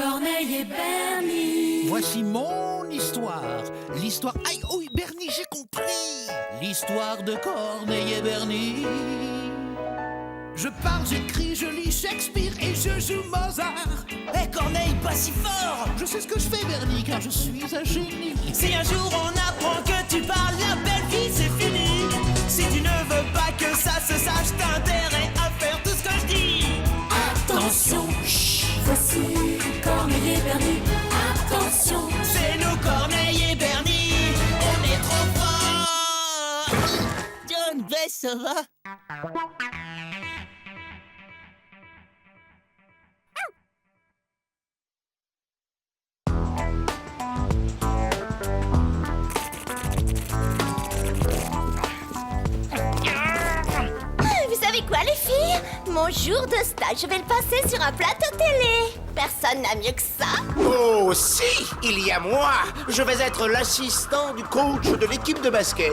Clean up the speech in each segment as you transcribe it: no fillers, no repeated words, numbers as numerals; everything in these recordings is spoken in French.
Corneille et Bernie. Voici mon histoire. L'histoire... Aïe, oui, Bernie, j'ai compris. L'histoire de Corneille et Bernie. Je parle, j'écris, je lis Shakespeare et je joue Mozart. Eh Corneille, pas si fort! Je sais ce que je fais, Bernie, car je suis un génie. Si un jour on apprend que tu parles, la belle vie c'est fini. Si tu ne veux pas que ça se sache, t'as intérêt à faire tout ce que je dis. Attention, chut, voici Corneille et Bernie. Attention, C'est nous Corneille et Bernie, on est trop forts. John Bess, ça va? Vous savez quoi les filles? Mon jour de stage, je vais le passer sur un plateau télé. Personne n'a mieux que ça. Oh si, il y a moi. Je vais être l'assistant du coach de l'équipe de basket.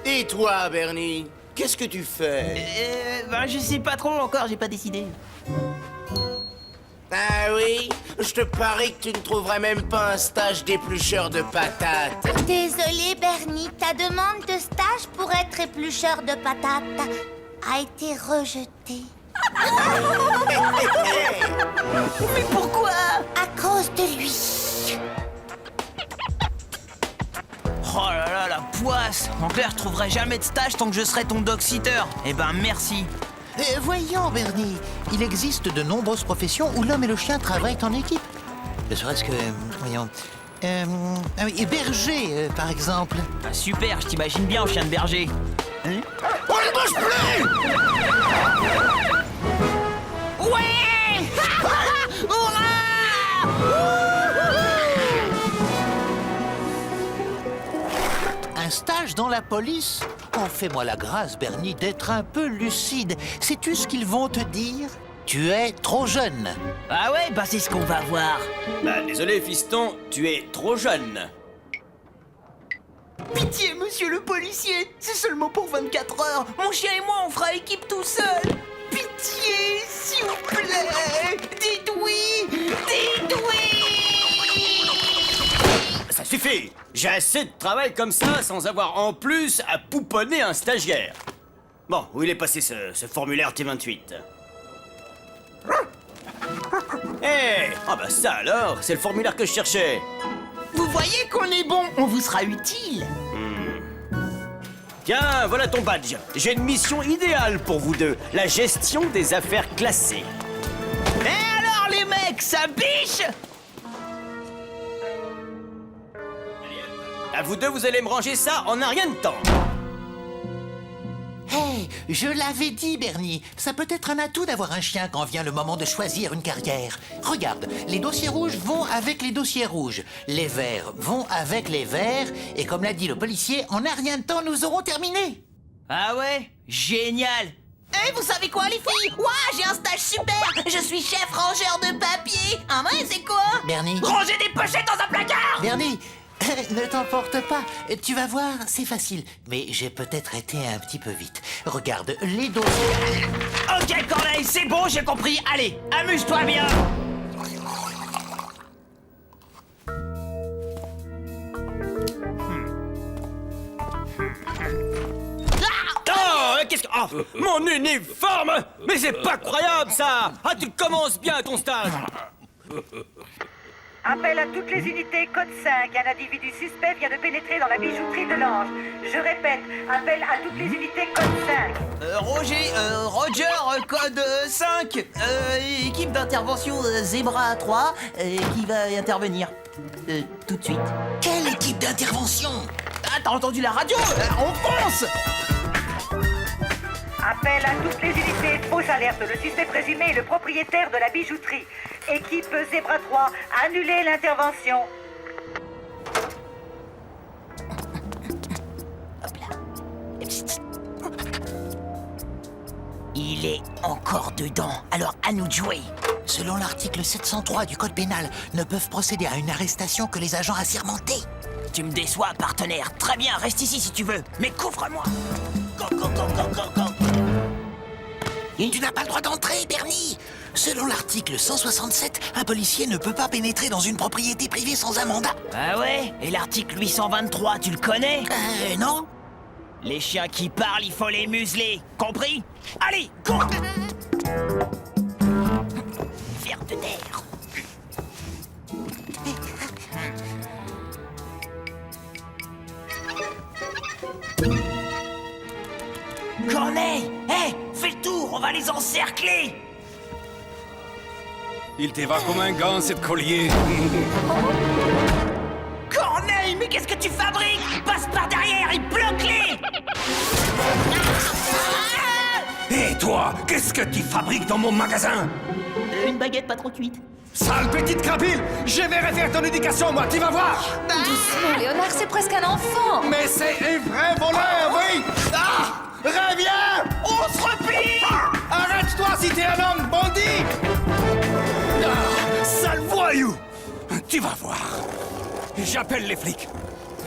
Et toi, Bernie, qu'est-ce que tu fais? Je sais pas trop encore, j'ai pas décidé. Ah oui? Je te parie que tu ne trouverais même pas un stage d'éplucheur de patates. Désolé Bernie, ta demande de stage pour être éplucheur de patates a été rejetée. Mais pourquoi? À cause de lui. Oh là là, la poisse! En clair, je trouverai jamais de stage tant que je serai ton dog-sitter. Eh ben, merci. Voyons, Bernie, il existe de nombreuses professions où l'homme et le chien travaillent en équipe. Ne serait-ce que, voyons, ah oui, berger, par exemple. Ah, super, je t'imagine bien en chien de berger. Hein? On ne bouge plus! Ouais! Un stage dans la police? Oh, fais-moi la grâce, Bernie, d'être un peu lucide. Sais-tu ce qu'ils vont te dire? Tu es trop jeune. Ah ouais, bah c'est ce qu'on va voir. Bah désolé fiston, tu es trop jeune. Pitié, monsieur le policier, c'est seulement pour 24 heures. Mon chien et moi, on fera équipe tout seul. Pitié, s'il vous plaît. Dites oui, dites oui. Ça suffit. J'ai assez de travail comme ça sans avoir en plus à pouponner un stagiaire. Bon, où il est passé ce formulaire T28? Ah bah ça alors, c'est le formulaire que je cherchais. Vous voyez qu'on est bon, on vous sera utile. Tiens, voilà ton badge. J'ai une mission idéale pour vous deux, la gestion des affaires classées. Et alors les mecs, ça biche? À vous deux, vous allez me ranger ça en un rien de temps. Hey, je l'avais dit, Bernie, ça peut être un atout d'avoir un chien quand vient le moment de choisir une carrière. Regarde, les dossiers rouges vont avec les dossiers rouges, les verts vont avec les verts, et comme l'a dit le policier, en un rien de temps, nous aurons terminé. Ah ouais, génial. Eh, vous savez quoi les filles? Ouah, j'ai un stage super. Je suis chef rangeur de papier. Ah ouais, c'est quoi? Bernie, Ranger des pochettes dans un placard. Bernie, ne t'emporte pas, tu vas voir, c'est facile. Mais j'ai peut-être été un petit peu vite. Regarde, les dossiers... Ok Corneille, c'est bon, j'ai compris. Allez, amuse-toi bien. Oh, qu'est-ce que... Oh, mon uniforme! Mais c'est pas croyable, ça! Ah, tu commences bien ton stage! Appel à toutes les unités, code 5. Un individu suspect vient de pénétrer dans la bijouterie de l'Ange. Je répète, appel à toutes les unités, code 5. Roger, code 5. Équipe d'intervention Zebra 3 qui va intervenir. Tout de suite. Quelle équipe d'intervention? Ah, t'as entendu la radio? On fonce! Appel à toutes les unités, fausse alerte. Le suspect présumé est le propriétaire de la bijouterie. Équipe Zebra 3, annulez l'intervention. Hop là. Il est encore dedans, alors à nous de jouer. Selon l'article 703 du Code pénal, ne peuvent procéder à une arrestation que les agents assermentés. Tu me déçois, partenaire. Très bien, reste ici si tu veux, mais couvre-moi. Go, go, go, go, go, go. Tu n'as pas le droit d'entrer, Bernie. Selon l'article 167, un policier ne peut pas pénétrer dans une propriété privée sans un mandat. Ah ouais? Et l'article 823, tu le connais? Non. Les chiens qui parlent, il faut les museler. Compris? Allez, cours! Vers de terre. Corneille! Hé! Fais le tour, on va les encercler! Il te va comme un gant, cette collier. Corneille, mais qu'est-ce que tu fabriques? Passe par derrière et bloque-les! Et toi, qu'est-ce que tu fabriques dans mon magasin? Une baguette pas trop cuite. Sale petite crapule! Je vais refaire ton éducation, moi, tu vas voir! Doucement, Léonard, c'est presque un enfant. Mais c'est un vrai voleur, oui! Ah! Reviens! On se replie! Arrête-toi si t'es un homme, bandit! Ah, sale voyou! Tu vas voir. J'appelle les flics.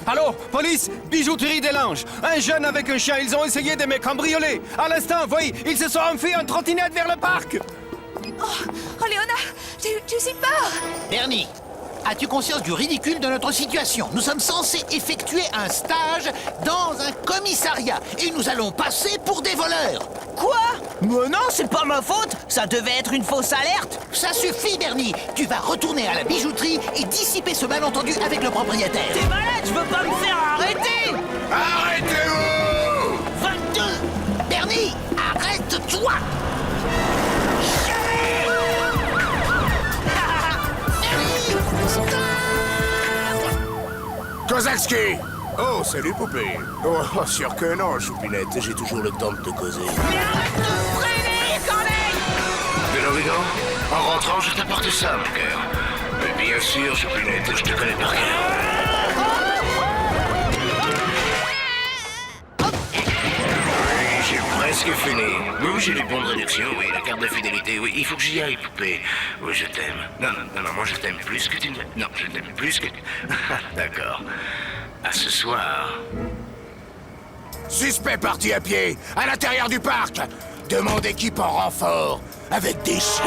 Allô, police, bijouterie des Langes. Un jeune avec un chien, ils ont essayé de me cambrioler. À l'instant, voyez, ils se sont enfuis en trottinette vers le parc. Oh, Léonard, tu sais peur. Bernie, as-tu conscience du ridicule de notre situation? Nous sommes censés effectuer un stage dans un commissariat et nous allons passer pour des voleurs. Quoi? Mais non, c'est pas ma faute! Ça devait être une fausse alerte! Ça suffit, Bernie. Tu vas retourner à la bijouterie et dissiper ce malentendu avec le propriétaire. T'es malade, je veux pas me faire arrêter! Arrêtez-vous! 22. Bernie, arrête-toi. Kozakski! Oh, salut, poupée. Oh, sûr que non, Choupinette, j'ai toujours le temps de te causer. Mais arrête de freiner, Corneille! Bélo, en rentrant, je t'apporte ça, mon cœur. Mais bien sûr, Choupinette, je te connais par cœur. J'ai presque fini. Oui, j'ai les bons de réduction, oui, la carte de fidélité, oui. Il faut que j'y aille, poupée. Oui, je t'aime. Non, moi je t'aime plus que tu ne... Non, je t'aime plus que... D'accord. À ce soir. Suspect parti à pied, à l'intérieur du parc. Demande équipe en renfort, avec des chiens.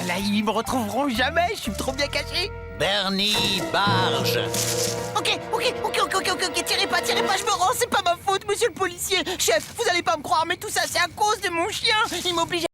Là, ils me retrouveront jamais, je suis trop bien caché! Bernie, barge. Ok, tirez pas, je me rends, c'est pas ma faute, monsieur le policier! Chef, vous allez pas me croire, mais tout ça, c'est à cause de mon chien! Il m'oblige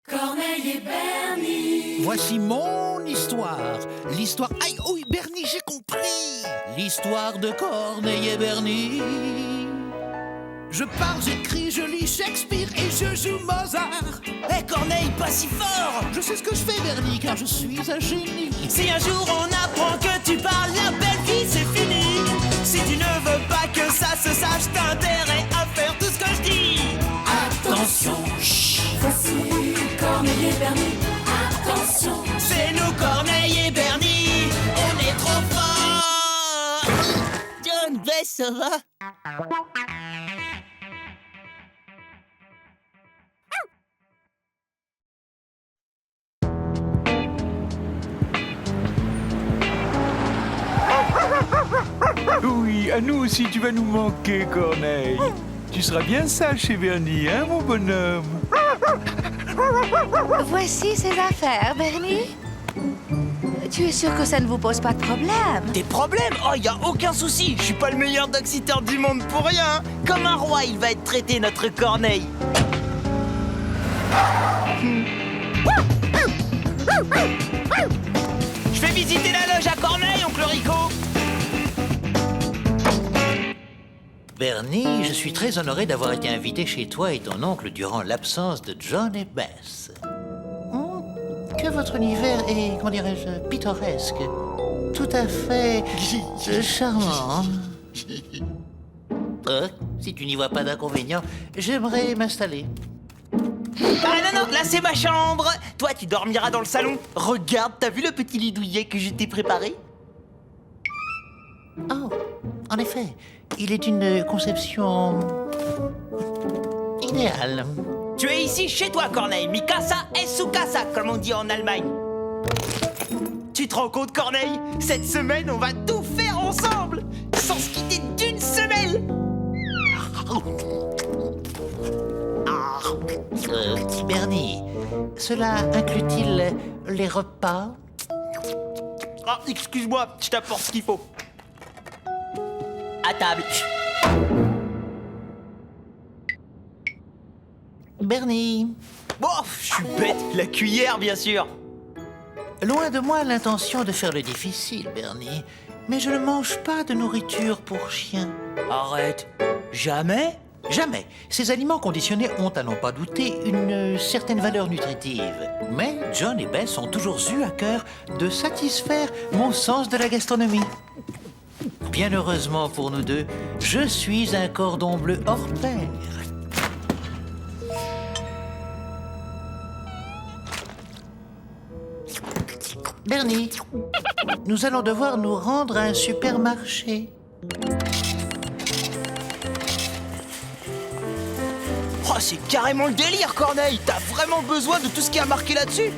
Corneille et Bernie. Voici mon histoire. L'histoire... Aïe, oui, Bernie, j'ai compris. L'histoire de Corneille et Bernie. Je parle, j'écris, je lis Shakespeare et je joue Mozart. Hé Corneille, pas si fort! Je sais ce que je fais, Bernie, car je suis un génie. Si un jour on apprend que tu parles, la belle vie c'est fini. Si tu ne veux pas que ça se sache, t'as intérêt à faire tout ce que je dis. Attention, chut. Voici Corneille et Bernie. Attention. C'est nous Corneille et Bernie, on est trop forts. John, ben ça va? Oui, à nous aussi, tu vas nous manquer, Corneille. Tu seras bien sage chez Bernie, hein, mon bonhomme? Voici ses affaires, Bernie. Tu es sûr que ça ne vous pose pas de problème? Des problèmes? Oh, y a aucun souci. Je suis pas le meilleur doxiteur du monde pour rien. Comme un roi, il va être traité, notre Corneille. Je fais visiter la loge à Corneille, oncle Rico. Bernie, je suis très honoré d'avoir été invité chez toi et ton oncle durant l'absence de John et Bess. Que votre univers est, comment dirais-je, pittoresque. Tout à fait charmant. Si tu n'y vois pas d'inconvénient, j'aimerais m'installer. Ah non, là c'est ma chambre. Toi, tu dormiras dans le salon. Regarde, t'as vu le petit lit douillet que je t'ai préparé? Oh, en effet, il est une conception idéale. Tu es ici chez toi, Corneille. Mi casa es su casa, comme on dit en Allemagne. Tu te rends compte, Corneille? Cette semaine, on va tout faire ensemble, sans se quitter d'une semelle. Bernie, cela inclut-il les repas? Ah, excuse-moi, je t'apporte ce qu'il faut. À table. Bernie, Bon, je suis bête. La cuillère, bien sûr. loin de moi l'intention de faire le difficile, Bernie, mais je ne mange pas de nourriture pour chien. Arrête. Jamais? Jamais. Ces aliments conditionnés ont, à n'en pas douter, une certaine valeur nutritive. Mais John et Bess ont toujours eu à cœur de satisfaire mon sens de la gastronomie. Bien heureusement pour nous deux, je suis un cordon bleu hors pair. Bernie, nous allons devoir nous rendre à un supermarché. Oh, c'est carrément le délire, Corneille. T'as vraiment besoin de tout ce qui a marqué là-dessus?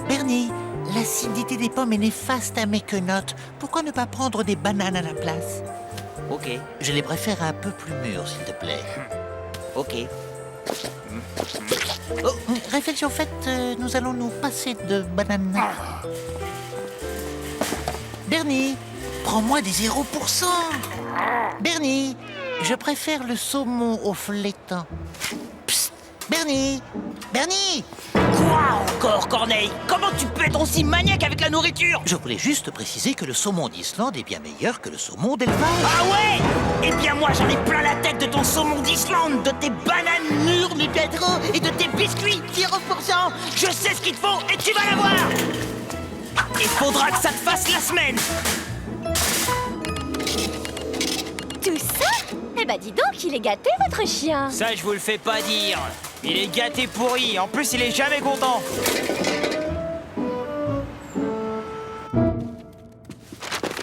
Bernie, l'acidité des pommes est néfaste à mes quenottes. Pourquoi ne pas prendre des bananes à la place? Ok, Je les préfère un peu plus mûres, s'il te plaît. ok. Oh, réflexion faite, nous allons nous passer de bananes. Bernie, prends-moi des 0%. Bernie, je préfère le saumon au flétan. Psst, Bernie, Bernie, Quoi encore, Corneille? Comment tu peux être aussi maniaque avec la nourriture? je voulais juste préciser que le saumon d'Islande est bien meilleur que le saumon d'élevage. Ah ouais? Eh bien moi j'en ai plein la tête de ton saumon d'Islande, de tes bananes mûres, mes pétros, et de tes biscuits 0%. Je sais ce qu'il te faut et tu vas l'avoir. Il faudra que ça te fasse la semaine. Tout ça? Eh ben dis donc, il est gâté, votre chien. Ça je vous le fais pas dire. Il est gâté pourri, en plus il est jamais content.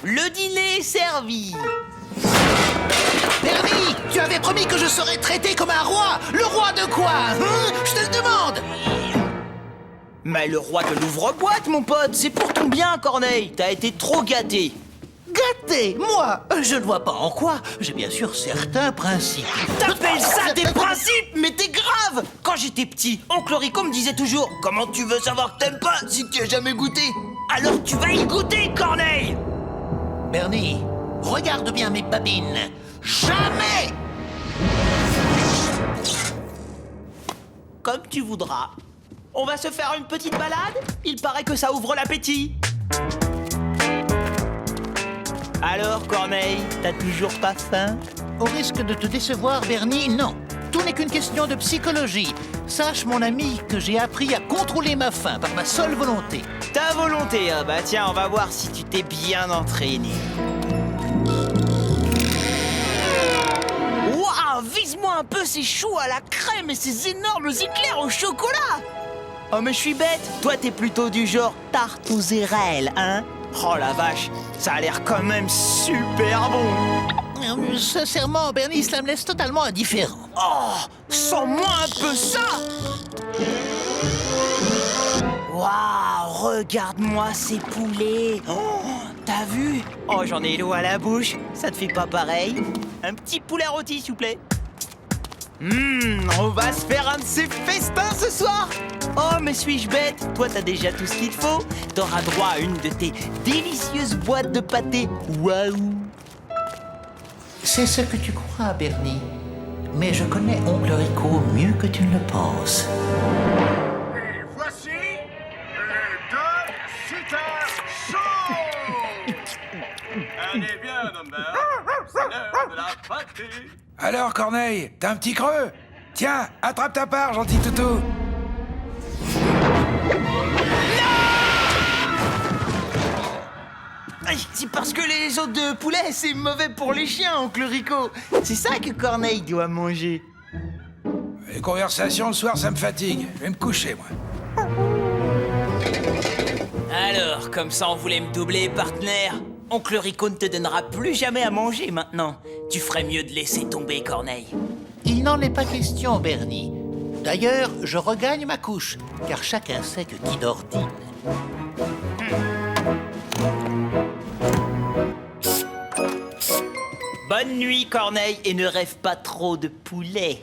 Le dîner est servi. Bernie, tu avais promis que je serais traité comme un roi. Le roi de quoi, hein? Je te le demande. Mais le roi de l'ouvre-boîte, mon pote, c'est pour ton bien, Corneille. T'as été trop gâté. Gâté, moi? Je ne vois pas en quoi. J'ai bien sûr certains principes. T'appelles ça des principes? Mais t'es grave! Quand j'étais petit, oncle Rico me disait toujours « Comment tu veux savoir que t'aimes pas si tu as jamais goûté ?» Alors tu vas y goûter, Corneille! Bernie, regarde bien mes babines. Jamais! comme tu voudras. On va se faire une petite balade? Il paraît que ça ouvre l'appétit. Alors, Corneille, t'as toujours pas faim? Au risque de te décevoir, Bernie, non. Tout n'est qu'une question de psychologie. Sache, mon ami, que j'ai appris à contrôler ma faim par ma seule volonté. Ta volonté, hein? Bah tiens, on va voir si tu t'es bien entraîné. Waouh, vise-moi un peu ces choux à la crème et ces énormes éclairs au chocolat! Oh mais je suis bête, toi t'es plutôt du genre tarte aux érelles, hein? Oh la vache, ça a l'air quand même super bon! Sincèrement, Bernie, cela me laisse totalement indifférent. Oh, sens-moi un peu ça! Waouh, regarde-moi ces poulets! Oh, t'as vu? Oh, j'en ai l'eau à la bouche, ça te fait pas pareil? Un petit poulet rôti, s'il vous plaît. On va se faire un de ces festins ce soir! Oh, mais suis-je bête? Toi, t'as déjà tout ce qu'il te faut. T'auras droit à une de tes délicieuses boîtes de pâté. Waouh! C'est ce que tu crois, Bernie. Mais je connais Oncle Rico mieux que tu ne le penses. Et voici les deux super chauds. Allez bien, Number. C'est l'heure de la pâtée. Alors, Corneille, t'as un petit creux? Tiens, attrape ta part, gentil toutou. C'est parce que les os de poulet, c'est mauvais pour les chiens, Oncle Rico. C'est ça que Corneille doit manger. Les conversations le soir, ça me fatigue. Je vais me coucher, moi. Alors, comme ça on voulait me doubler, partenaire. Oncle Rico ne te donnera plus jamais à manger maintenant. Tu ferais mieux de laisser tomber, Corneille. Il n'en est pas question, Bernie. D'ailleurs, je regagne ma couche, car chacun sait que qui dort dîne. Bonne nuit, Corneille, et ne rêve pas trop de poulet.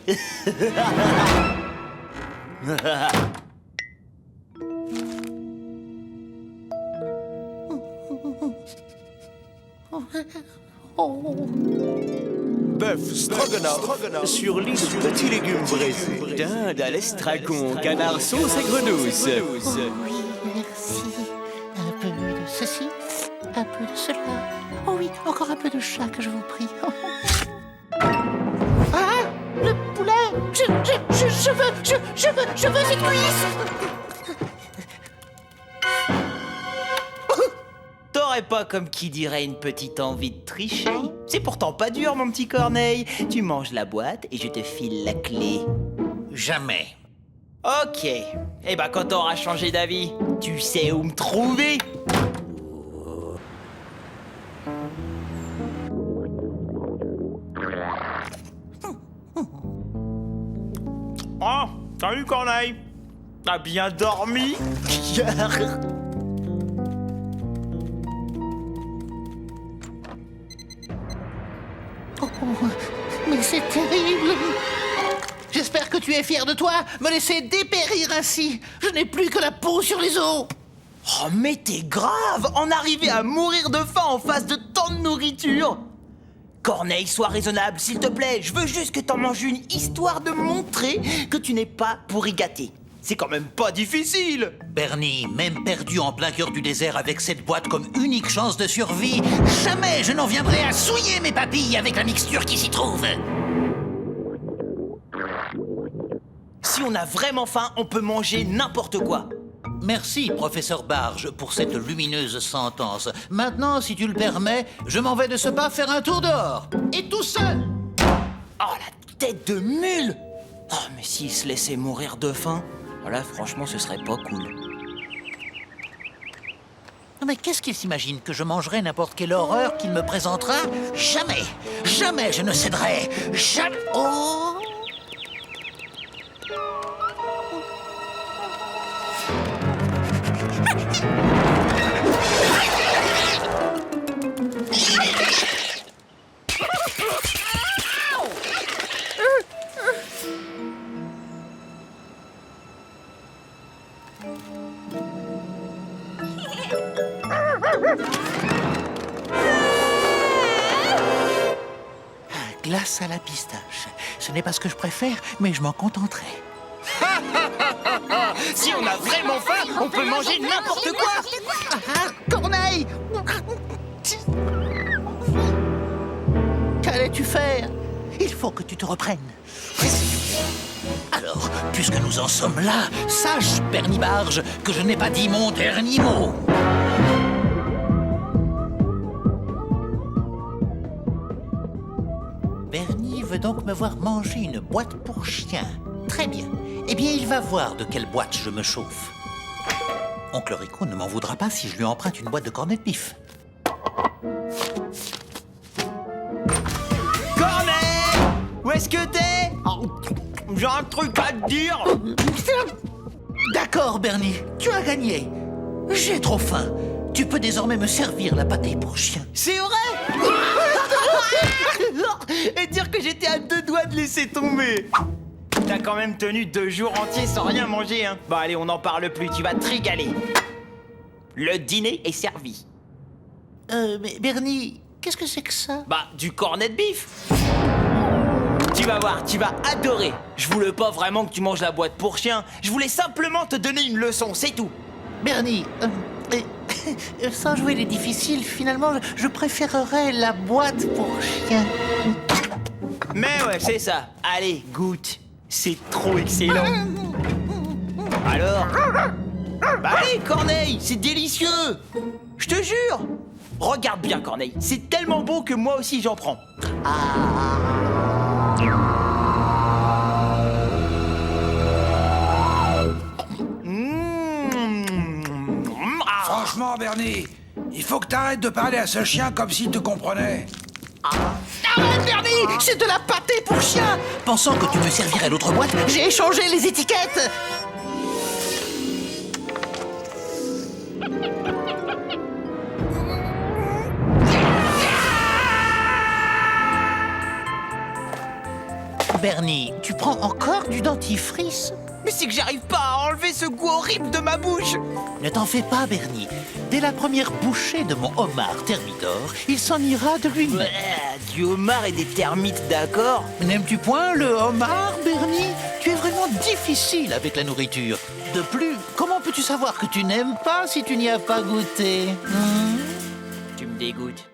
Bœuf stroganoff sur lit de petits légumes braisés. Dinde à l'estragon, canard sauce et grenousse. Oui, merci. Un peu de ceci, un peu de cela. Oh oui, encore un peu de chaque, je vous prie. Ah, le poulet! Je veux cette cuisse! T'aurais pas, comme qui dirait, une petite envie de tricher? C'est pourtant pas dur, mon petit Corneille. Tu manges la boîte et je te file la clé. Jamais. Ok. Eh ben, quand t'auras changé d'avis, tu sais où me trouver. Oh, salut Corneille. T'as bien dormi? Oh, mais c'est terrible! J'espère que tu es fier de toi, me laisser dépérir ainsi. Je n'ai plus que la peau sur les os. Oh, mais t'es grave! En arriver à mourir de faim en face de tant de nourriture! Corneille, sois raisonnable, s'il te plaît. Je veux juste que t'en manges une, histoire de montrer que tu n'es pas pour y gâter. C'est quand même pas difficile! Bernie, même perdu en plein cœur du désert avec cette boîte comme unique chance de survie, jamais je n'en viendrai à souiller mes papilles avec la mixture qui s'y trouve. Si on a vraiment faim, on peut manger n'importe quoi. Merci, professeur Barge, pour cette lumineuse sentence. Maintenant, si tu le permets, je m'en vais de ce pas faire un tour dehors. Et tout seul! Oh, la tête de mule! Oh, mais s'il se laissait mourir de faim, là, franchement, ce serait pas cool. Mais qu'est-ce qu'il s'imagine? Que je mangerai n'importe quelle horreur qu'il me présentera? Jamais! Jamais je ne céderai! Jamais! Oh! Glace à la pistache. Ce n'est pas ce que je préfère, mais je m'en contenterai. Si on a vraiment faim, on peut manger n'importe quoi. Corneille! Qu'allais-tu faire? Il faut que tu te reprennes. Alors, puisque nous en sommes là, sache, Bernie Barge, que je n'ai pas dit mon dernier mot. Bernie veut donc me voir manger une boîte pour chien. Très bien. Eh bien, il va voir de quelle boîte je me chauffe. Oncle Rico ne m'en voudra pas si je lui emprunte une boîte de cornets de bif. Corneille! Où est-ce que t'es? J'ai un truc à te dire. D'accord, Bernie, tu as gagné. J'ai trop faim. Tu peux désormais me servir la pâtée pour chien. C'est vrai? Et dire que j'étais à 2 doigts de laisser tomber. T'as quand même tenu 2 jours entiers sans rien manger, hein. Bon allez, on n'en parle plus, tu vas te régaler. Le dîner est servi. Mais Bernie, qu'est-ce que c'est que ça? Bah, du cornet de bif. Tu vas voir, tu vas adorer. Je voulais pas vraiment que tu manges la boîte pour chien. Je voulais simplement te donner une leçon, c'est tout. Bernie, sans jouer les difficiles, finalement, je préférerais la boîte pour chien. Mais ouais, c'est ça. Allez, goûte. C'est trop excellent. Alors? Bah allez, Corneille, c'est délicieux. Je te jure. Regarde bien, Corneille. C'est tellement beau que moi aussi j'en prends. Franchement, Bernie, il faut que t'arrêtes de parler à ce chien comme s'il te comprenait. Arrête, Bernie! C'est de la pâtée pour chien! Pensant que tu me servirais l'autre boîte, j'ai échangé les étiquettes! Bernie, tu prends encore du dentifrice? Mais c'est que j'arrive pas à enlever ce goût horrible de ma bouche. Ne t'en fais pas, Bernie. Dès la première bouchée de mon homard thermidor, il s'en ira de lui-même. Du homard et des termites, d'accord? N'aimes-tu point le homard, Bernie? Tu es vraiment difficile avec la nourriture. De plus, comment peux-tu savoir que tu n'aimes pas si tu n'y as pas goûté? Tu me dégoûtes.